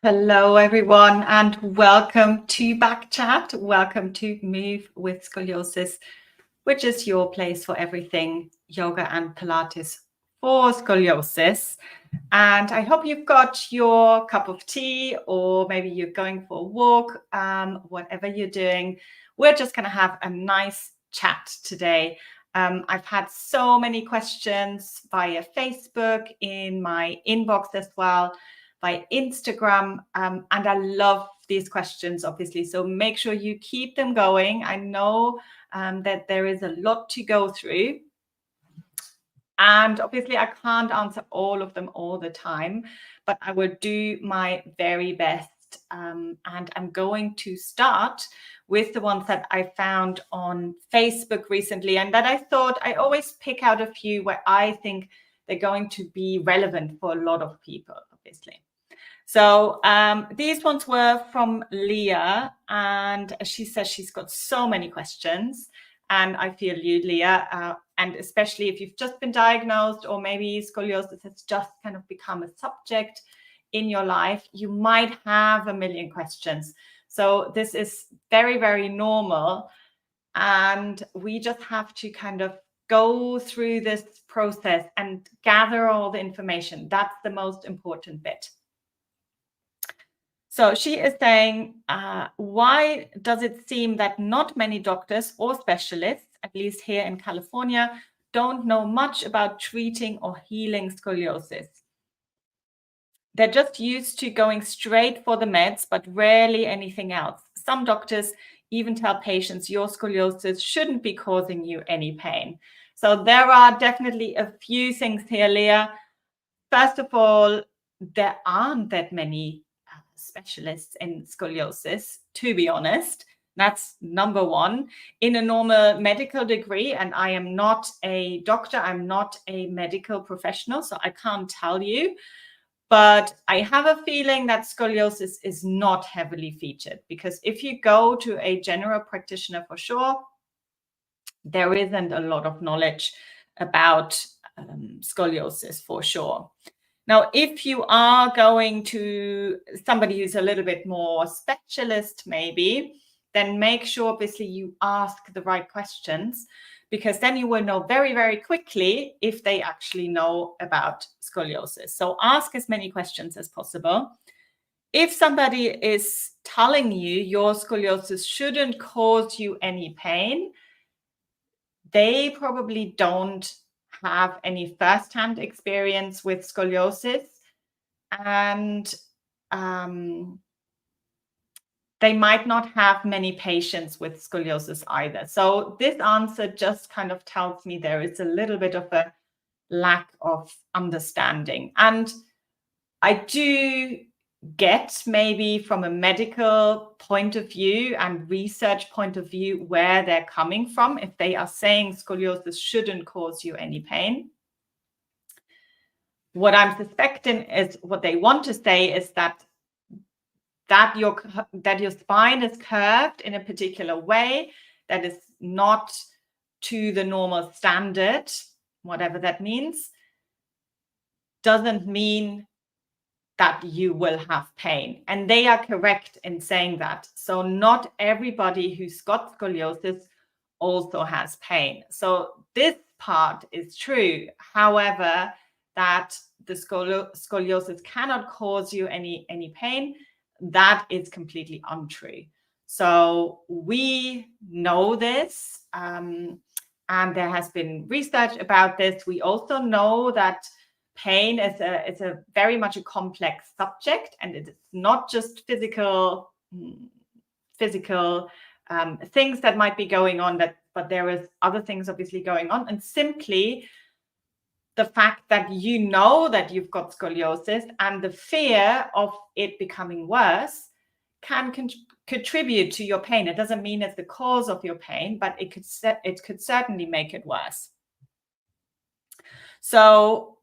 Hello, everyone, and welcome to Back Chat. Welcome to Move with Scoliosis, which is your place for everything yoga and Pilates for scoliosis. And I hope you've got your cup of tea, or maybe you're going for a walk, whatever you're doing. We're just going to have a nice chat today. I've had so many questions via Facebook, in my inbox as well, by Instagram, and I love these questions, obviously. So make sure you keep them going. I know that there is a lot to go through. And obviously, I can't answer all of them all the time, but I will do my very best. And I'm going to start with the ones that I found on Facebook recently, and that I thought I always pick out a few where I think they're going to be relevant for a lot of people, obviously. So these ones were from Leah, and she says she's got so many questions. And I feel you, Leah, and especially if you've just been diagnosed, or maybe scoliosis has just kind of become a subject in your life, you might have a million questions. So this is very, very normal. And we just have to kind of go through this process and gather all the information. That's the most important bit. So she is saying, why does it seem that not many doctors or specialists, at least here in California, don't know much about treating or healing scoliosis? They're just used to going straight for the meds, but rarely anything else. Some doctors even tell patients your scoliosis shouldn't be causing you any pain. So there are definitely a few things here, Leah. First of all, there aren't that many specialists in scoliosis, to be honest. That's number one. In a normal medical degree, and I am not a doctor, I'm not a medical professional, so I can't tell you. But I have a feeling that scoliosis is not heavily featured, because if you go to a general practitioner, for sure, there isn't a lot of knowledge about scoliosis, for sure. Now, if you are going to somebody who's a little bit more specialist, maybe, then make sure, obviously, you ask the right questions, because then you will know very, very quickly if they actually know about scoliosis. So ask as many questions as possible. If somebody is telling you your scoliosis shouldn't cause you any pain, they probably don't have any first-hand experience with scoliosis, and they might not have many patients with scoliosis either. So this answer just kind of tells me there is a little bit of a lack of understanding. And I do get, maybe from a medical point of view and research point of view, where they're coming from if they are saying scoliosis shouldn't cause you any pain. What I'm suspecting is what they want to say is that your spine is curved in a particular way that is not to the normal standard, whatever that means, doesn't mean that you will have pain. And they are correct in saying that. So not everybody who's got scoliosis also has pain. So this part is true. However, that the scoliosis cannot cause you any pain, that is completely untrue. So we know this, and there has been research about this. We also know that pain is a very much a complex subject, and it's not just physical things that might be going on, but there is other things obviously going on. And simply the fact that you know that you've got scoliosis and the fear of it becoming worse can contribute to your pain. It doesn't mean it's the cause of your pain, but it could certainly make it worse. So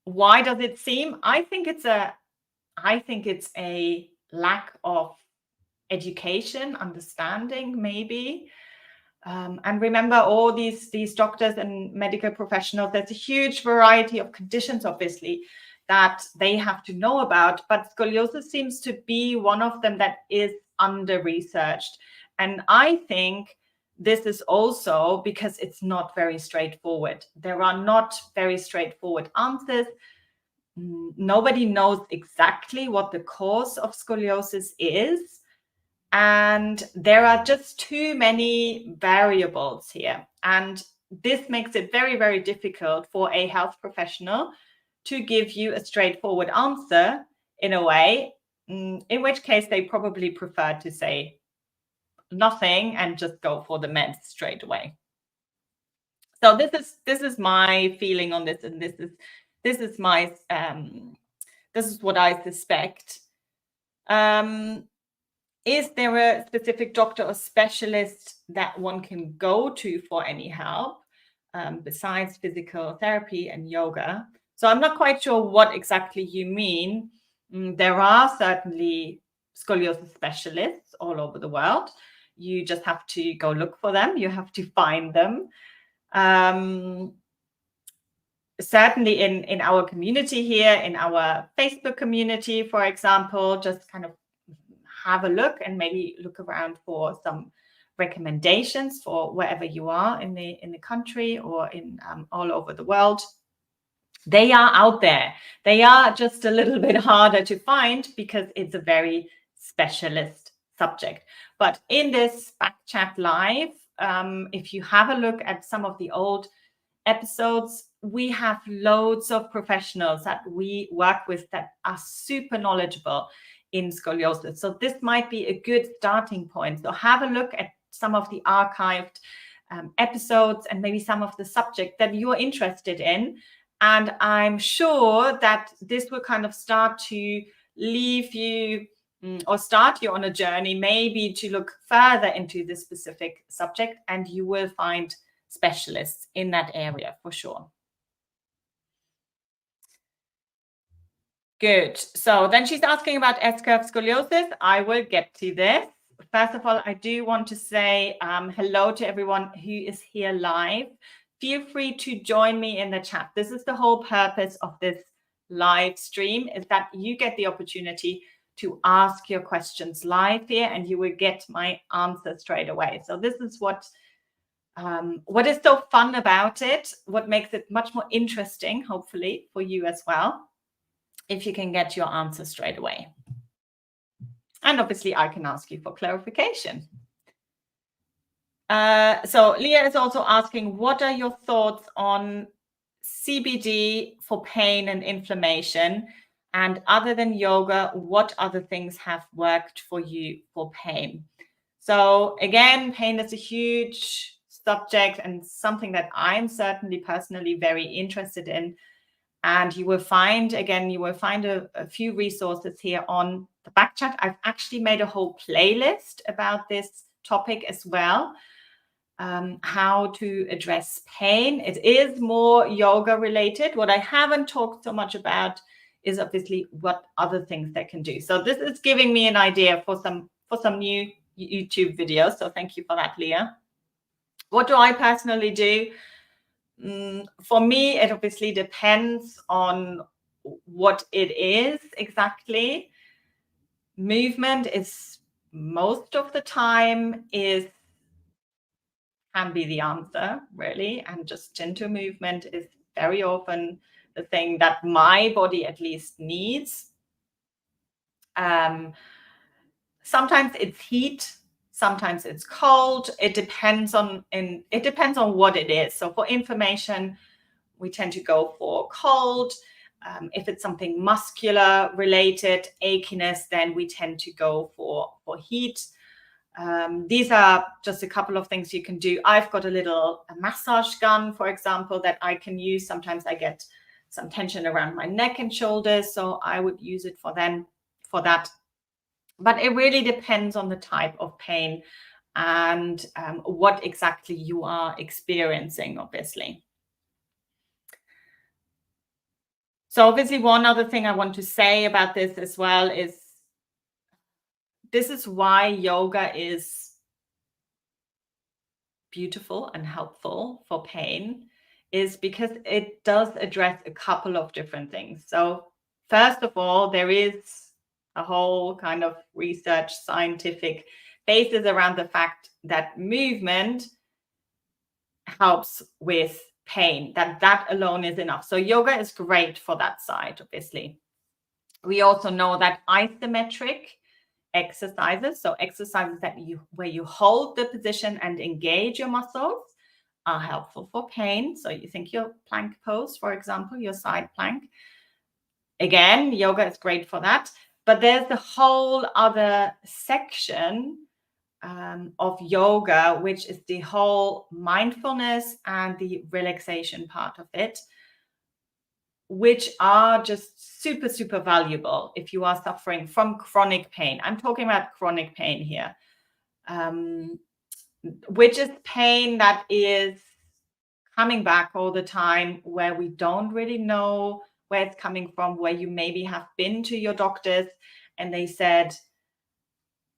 why does it seem? I think it's a lack of education, understanding, maybe. And remember, all these doctors and medical professionals, there's a huge variety of conditions, obviously, that they have to know about, but scoliosis seems to be one of them that is under researched. And I think this is also because it's not very straightforward. There are not very straightforward answers. Nobody knows exactly what the cause of scoliosis is. And there are just too many variables here. And this makes it very, very difficult for a health professional to give you a straightforward answer in a way, in which case they probably prefer to say nothing and just go for the meds straight away. So this is my feeling on this, and this is my this is what I suspect. Is there a specific doctor or specialist that one can go to for any help besides physical therapy and yoga? So I'm not quite sure what exactly you mean. There are certainly scoliosis specialists all over the world. You just have to go look for them. You have to find them. Certainly in our community here, in our Facebook community, for example, just kind of have a look and maybe look around for some recommendations for wherever you are in the country or in all over the world. They are out there. They are just a little bit harder to find because it's a very specialist subject. But in this Back Chat Live, if you have a look at some of the old episodes, we have loads of professionals that we work with that are super knowledgeable in scoliosis. So this might be a good starting point. So have a look at some of the archived episodes and maybe some of the subject that you're interested in. And I'm sure that this will kind of start to leave you or start you on a journey, maybe to look further into this specific subject, and you will find specialists in that area for sure. Good. So then she's asking about S-curve scoliosis. I will get to this. First of all, I do want to say hello to everyone who is here live. Feel free to join me in the chat. This is the whole purpose of this live stream, is that you get the opportunity to ask your questions live here and you will get my answer straight away. So this is what is so fun about it, what makes it much more interesting, hopefully, for you as well, if you can get your answer straight away. And obviously, I can ask you for clarification. So Leah is also asking, what are your thoughts on CBD for pain and inflammation? And other than yoga, what other things have worked for you for pain? So again, pain is a huge subject and something that I'm certainly personally very interested in. And you will find, again, a few resources here on the Back Chat. I've actually made a whole playlist about this topic as well, how to address pain. It is more yoga related. What I haven't talked so much about is obviously what other things they can do. So this is giving me an idea for some new YouTube videos. So thank you for that, Leah. What do I personally do? For me, it obviously depends on what it is exactly. Movement is most of the time can be the answer, really, and just gentle movement is very often the thing that my body at least needs. Sometimes it's heat, sometimes it's cold. It depends on what it is. So for inflammation, we tend to go for cold. If it's something muscular related, achiness, then we tend to go for heat. These are just a couple of things you can do. I've got a massage gun, for example, that I can use. Sometimes I get some tension around my neck and shoulders, so I would use it for that. But it really depends on the type of pain and what exactly you are experiencing, obviously. So obviously, one other thing I want to say about this as well is this is why yoga is beautiful and helpful for pain, is because it does address a couple of different things. So first of all, there is a whole kind of research scientific basis around the fact that movement helps with pain, that alone is enough. So yoga is great for that side, obviously. We also know that isometric exercises, so exercises where you hold the position and engage your muscles, are helpful for pain. So you think your plank pose, for example, your side plank. Again, yoga is great for that. But there's the whole other section of yoga, which is the whole mindfulness and the relaxation part of it, which are just super, super valuable if you are suffering from chronic pain. I'm talking about chronic pain here, which is pain that is coming back all the time, where we don't really know where it's coming from, where you maybe have been to your doctors and they said,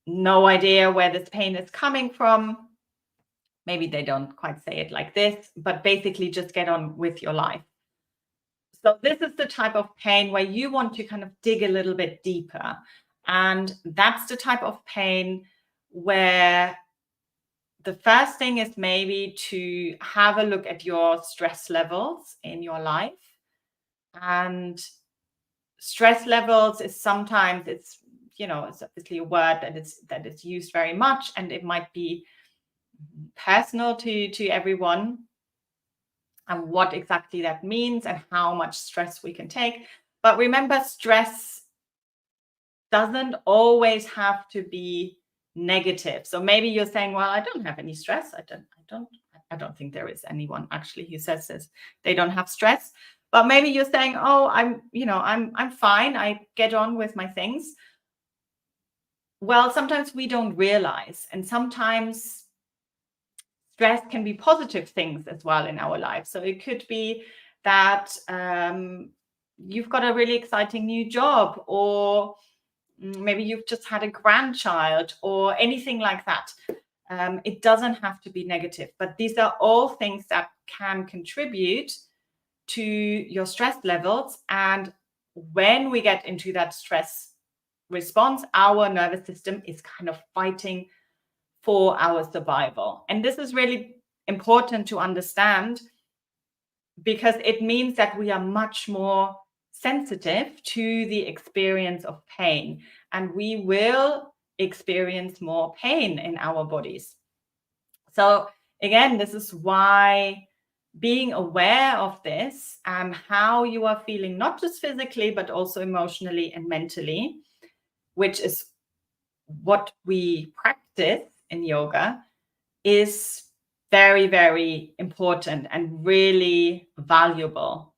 no idea where this pain is coming from. Maybe they don't quite say it like this, but basically just get on with your life. So this is the type of pain where you want to kind of dig a little bit deeper. And that's the type of pain where the first thing is maybe to have a look at your stress levels in your life. And stress levels is sometimes, it's obviously a word that is used very much, and it might be personal to everyone, and what exactly that means and how much stress we can take. But remember, stress doesn't always have to be negative. So maybe you're saying, well, I don't have any stress. I don't think there is anyone actually who says this. They don't have stress. But maybe you're saying, oh, I'm fine. I get on with my things. Well, sometimes we don't realize, and sometimes stress can be positive things as well in our life. So it could be that you've got a really exciting new job, or maybe you've just had a grandchild, or anything like that. It doesn't have to be negative, but these are all things that can contribute to your stress levels. And when we get into that stress response, our nervous system is kind of fighting for our survival. And this is really important to understand, because it means that we are much more sensitive to the experience of pain, and we will experience more pain in our bodies. So again, this is why being aware of this and how you are feeling, not just physically, but also emotionally and mentally, which is what we practice in yoga, is very, very important and really valuable.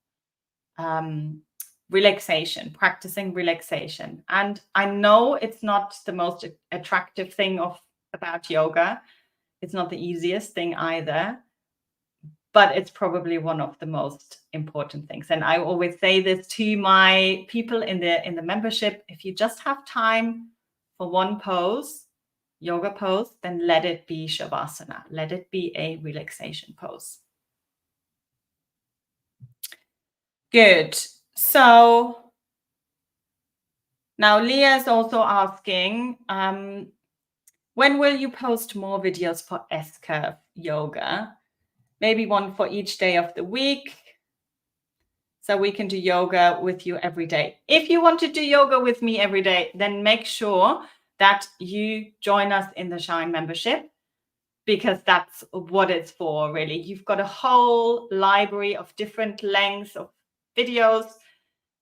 Relaxation, practicing relaxation. And I know it's not the most attractive thing about yoga. It's not the easiest thing either, but it's probably one of the most important things. And I always say this to my people in the membership: if you just have time for one pose, yoga pose, then let it be Shavasana. Let it be a relaxation pose. Good. So now Leah is also asking, when will you post more videos for S-curve yoga? Maybe one for each day of the week, so we can do yoga with you every day. If you want to do yoga with me every day, then make sure that you join us in the Shine membership, because that's what it's for, really. You've got a whole library of different lengths of videos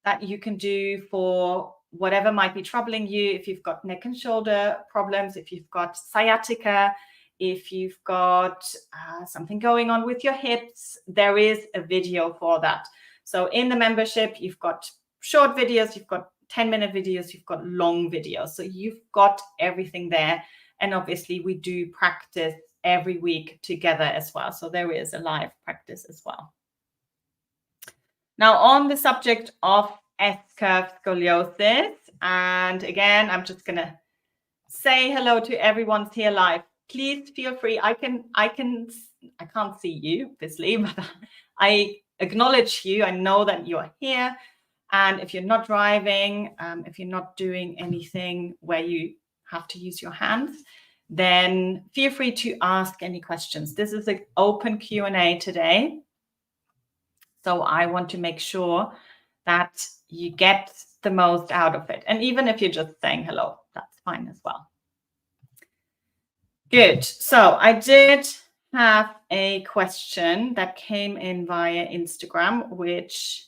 that you can do for whatever might be troubling you. If you've got neck and shoulder problems, if you've got sciatica, if you've got something going on with your hips, there is a video for that. So in the membership, you've got short videos, you've got 10-minute videos, you've got long videos. So you've got everything there. And obviously we do practice every week together as well. So there is a live practice as well. Now, on the subject of S-curve scoliosis, and again, I'm just going to say hello to everyone's here live. Please feel free. I can't see you, obviously, but I acknowledge you. I know that you are here. And if you're not driving, if you're not doing anything where you have to use your hands, then feel free to ask any questions. This is an open Q&A today. So I want to make sure that you get the most out of it. And even if you're just saying hello, that's fine as well. Good. So I did have a question that came in via Instagram, which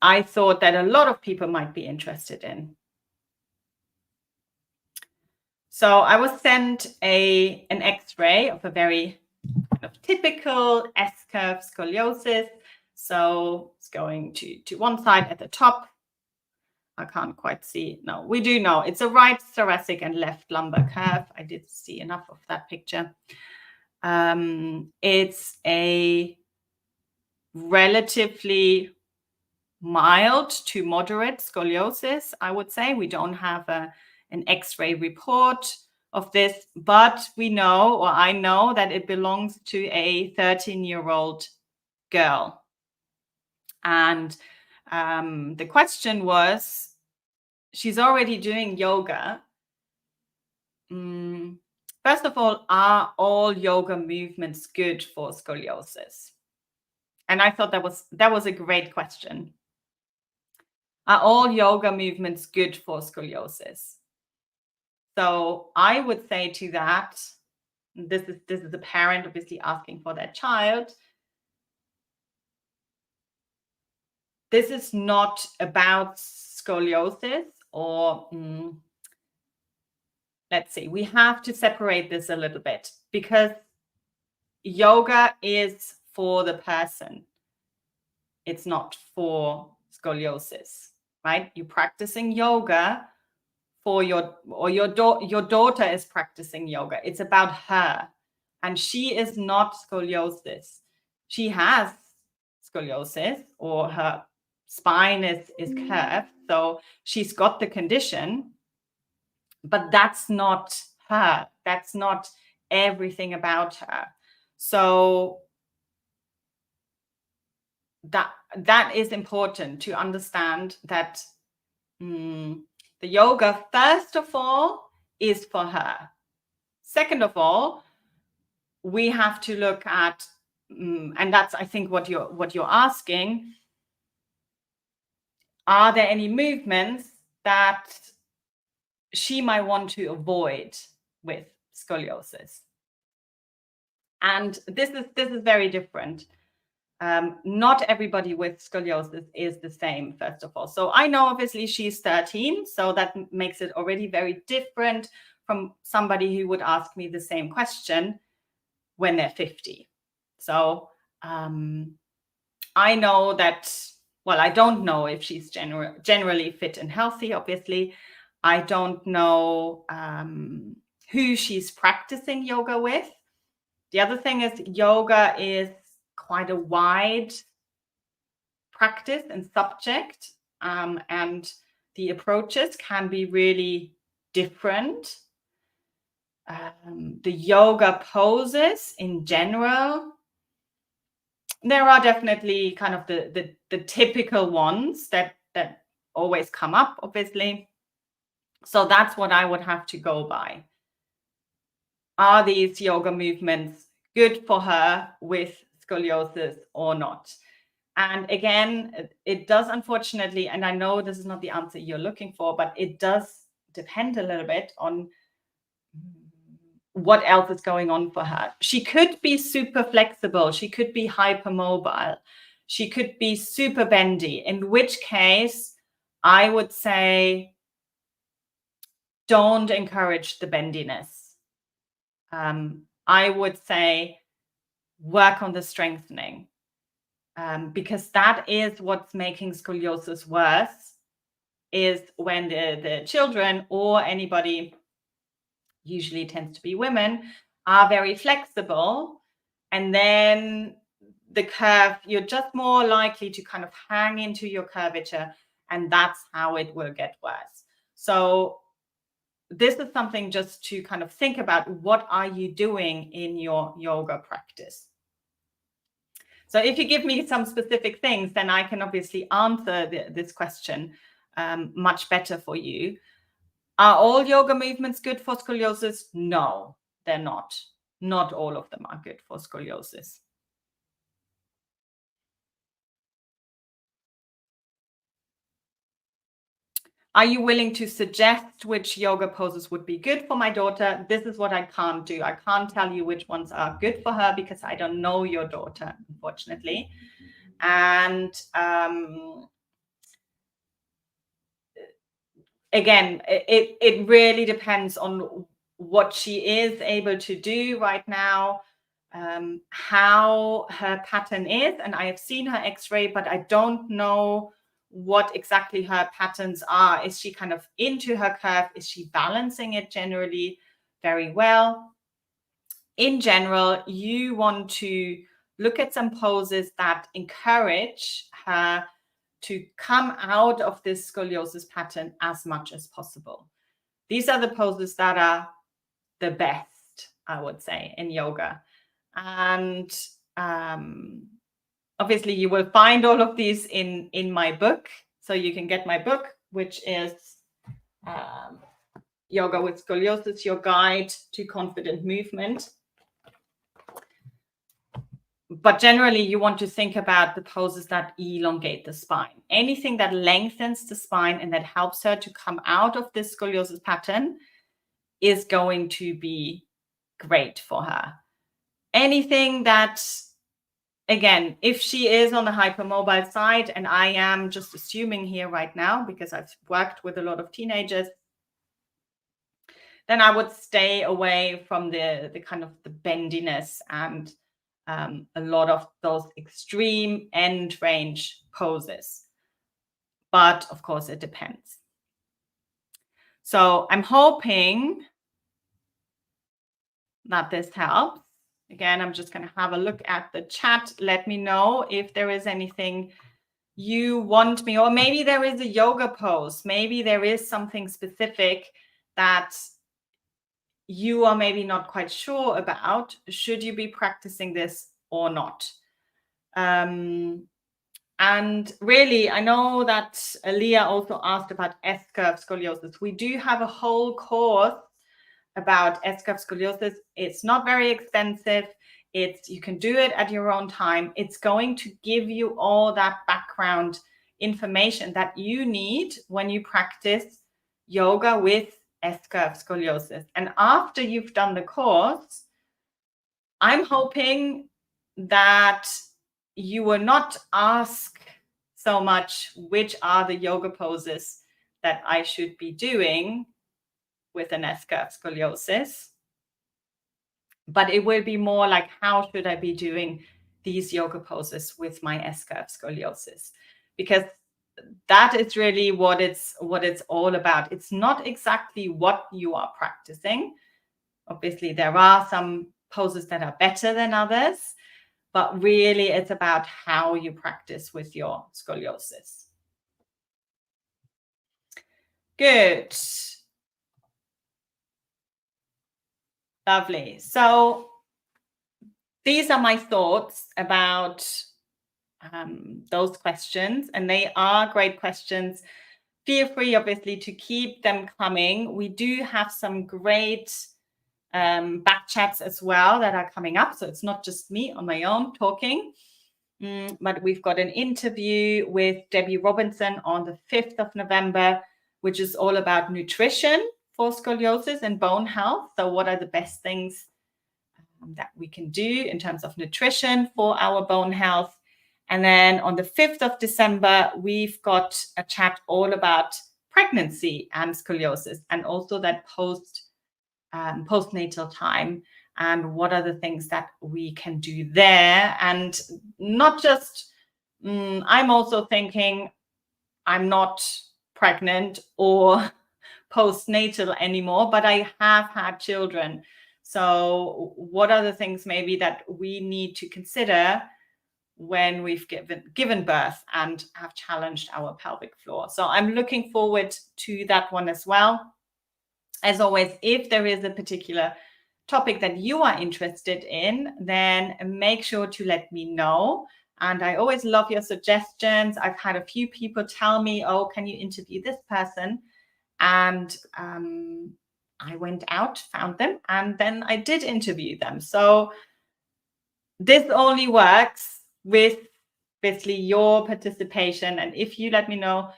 I thought that a lot of people might be interested in. So I was sent an X-ray of a very kind of typical S-curve scoliosis. So it's going to one side at the top. I can't quite see. No, we do know it's a right thoracic and left lumbar curve. I did see enough of that picture. It's a relatively mild to moderate scoliosis, I would say. We don't have an X-ray report of this, but we know, or I know, that it belongs to a 13-year-old girl. And the question was, she's already doing yoga. First of all, are all yoga movements good for scoliosis? And I thought that was a great question. Are all yoga movements good for scoliosis? So I would say to that, this is a parent obviously asking for their child. This is not about scoliosis, or let's see, we have to separate this a little bit, because yoga is for the person. It's not for scoliosis, right? You're practicing yoga for your daughter is practicing yoga. It's about her, and she is not scoliosis. She has scoliosis, or her spine is curved, so she's got the condition, but that's not her. That's not everything about her. So that is important to understand, that the yoga, first of all, is for her. Second of all, we have to look at, and that's, I think, what you're asking, are there any movements that she might want to avoid with scoliosis? And this is very different. Not everybody with scoliosis is the same, first of all. So I know obviously she's 13, so that makes it already very different from somebody who would ask me the same question when they're 50. So I know that, well, I don't know if she's generally fit and healthy, obviously. I don't know who she's practicing yoga with. The other thing is, yoga is quite a wide practice and subject, and the approaches can be really different. The yoga poses in general, there are definitely kind of the typical ones that always come up, obviously. So that's what I would have to go by. Are these yoga movements good for her with scoliosis or not? And again, it does, unfortunately, and I know this is not the answer you're looking for, but it does depend a little bit on what else is going on for her. She could be super flexible. She could be hypermobile. She could be super bendy, in which case I would say don't encourage the bendiness. I would say work on the strengthening, because that is what's making scoliosis worse, is when the children, or anybody, usually tends to be women, are very flexible, and then the curve, you're just more likely to kind of hang into your curvature, and that's how it will get worse. So this is something just to kind of think about, what are you doing in your yoga practice? So if you give me some specific things, then I can obviously answer this question much better for you. Are all yoga movements good for scoliosis? No, they're not. Not all of them are good for scoliosis. Are you willing to suggest which yoga poses would be good for my daughter? This is what I can't do. I can't tell you which ones are good for her because I don't know your daughter, unfortunately. And again, it really depends on what she is able to do right now, how her pattern is. And I have seen her x-ray, but I don't know what exactly her patterns are. Is she kind of into her curve? Is she balancing it generally very well? In general, you want to look at some poses that encourage her to come out of this scoliosis pattern as much as possible. These are the poses that are the best, I would say, in yoga. And obviously, you will find all of these in my book. So you can get my book, which is Yoga with Scoliosis, Your Guide to Confident Movement. But generally, you want to think about the poses that elongate the spine. Anything that lengthens the spine and that helps her to come out of this scoliosis pattern is going to be great for her. Anything that, again, if she is on the hypermobile side, and I am just assuming here right now because I've worked with a lot of teenagers, then I would stay away from the kind of the bendiness and a lot of those extreme end range poses. But of course, it depends. So I'm hoping that this helps. Again, I'm just going to have a look at the chat. Let me know if there is anything you want me, or maybe there is a yoga pose. Maybe there is something specific that you are maybe not quite sure about. Should you be practicing this or not? And really, I know that Leah also asked about S-curve scoliosis. We do have a whole course about S-curve scoliosis. It's not very expensive. You can do it at your own time. It's going to give you all that background information that you need when you practice yoga with S-curve scoliosis. And after you've done the course, I'm hoping that you will not ask so much which are the yoga poses that I should be doing with an S-curve scoliosis, but it will be more like, how should I be doing these yoga poses with my S-curve scoliosis? Because that is really what it's all about. It's not exactly what you are practicing. Obviously, there are some poses that are better than others, but really it's about how you practice with your scoliosis. Good. Lovely. So these are my thoughts about those questions, and they are great questions. Feel free, obviously, to keep them coming. We do have some great back chats as well that are coming up. So it's not just me on my own talking, but we've got an interview with Debbie Robinson on the 5th of November, which is all about nutrition for scoliosis and bone health. So what are the best things that we can do in terms of nutrition for our bone health? And then on the 5th of December, we've got a chat all about pregnancy and scoliosis, and also that postnatal time, and what are the things that we can do there. And not just, I'm also thinking I'm not pregnant or postnatal anymore, but I have had children. So what are the things maybe that we need to consider when we've given birth and have challenged our pelvic floor? So I'm looking forward to that one as well. As always, if there is a particular topic that you are interested in, then make sure to let me know. And I always love your suggestions. I've had a few people tell me, oh, can you interview this person? And I went out, found them, and then I did interview them. So this only works with basically your participation. And if you let me know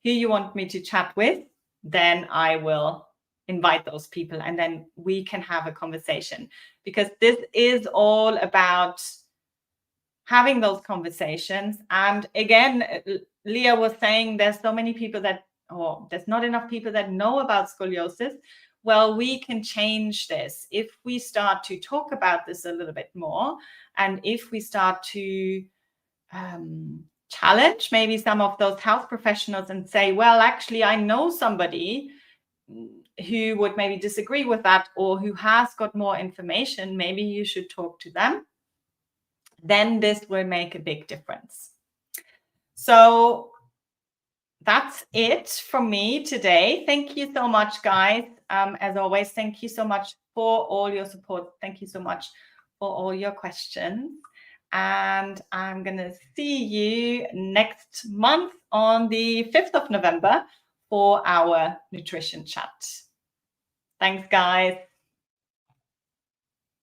who you want me to chat with, then I will invite those people and then we can have a conversation, because this is all about having those conversations. And again, Leah was saying there's so many people that, or there's not enough people that know about scoliosis. Well, we can change this if we start to talk about this a little bit more, and if we start to challenge maybe some of those health professionals and say, well, actually, I know somebody who would maybe disagree with that, or who has got more information, maybe you should talk to them. Then this will make a big difference. So that's it from me today. Thank you so much, guys. As always, thank you so much for all your support. Thank you so much for all your questions. And I'm going to see you next month on the 5th of November for our nutrition chat. Thanks, guys.